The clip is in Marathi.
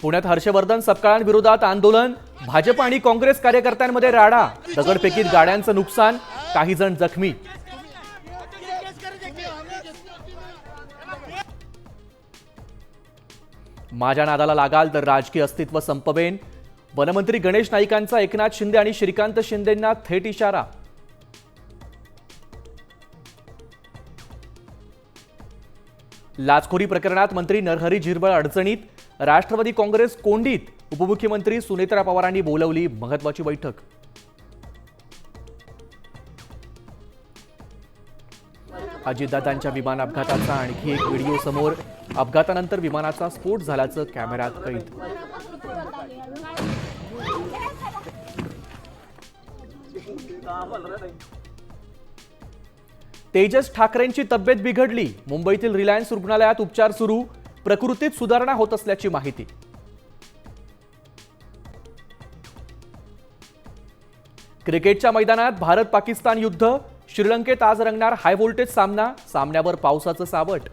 पुण्यात हर्षवर्धन सपकाळांविरोधात आंदोलन, भाजप आणि काँग्रेस कार्यकर्त्यांमध्ये राडा, दगडफेकीत गाड्यांचं नुकसान, काही जण जखमी. माझ्या नादाला लागाल तर राजकीय अस्तित्व संपवेन, वनमंत्री गणेश नाईकांचा एकनाथ शिंदे आणि श्रीकांत शिंदेंना थेट इशारा. लाचखोरी प्रकरणात मंत्री नरहरी झिरवळ अडचणीत, राष्ट्रवादी काँग्रेस कोंडीत, उपमुख्यमंत्री सुनेत्रा पवारांनी बोलावली महत्त्वाची बैठक. अजितदादांच्या विमान अपघाताचा आणखी एक व्हिडिओ समोर, अपघातानंतर विमानाचा स्फोट झाल्याचं कॅमेऱ्यात कैद. तेजस ठाकरेंची तब्येत बिघडली, मुंबईतील रिलायन्स रुग्णालयात उपचार सुरू, प्रकृतीत सुधारणा होत असल्याची माहिती. क्रिकेटच्या मैदानात भारत पाकिस्तान युद्ध, श्रीलंकेत आज रंगणार हाय व्होल्टेज सामना, सामन्यावर पावसाचं सावट.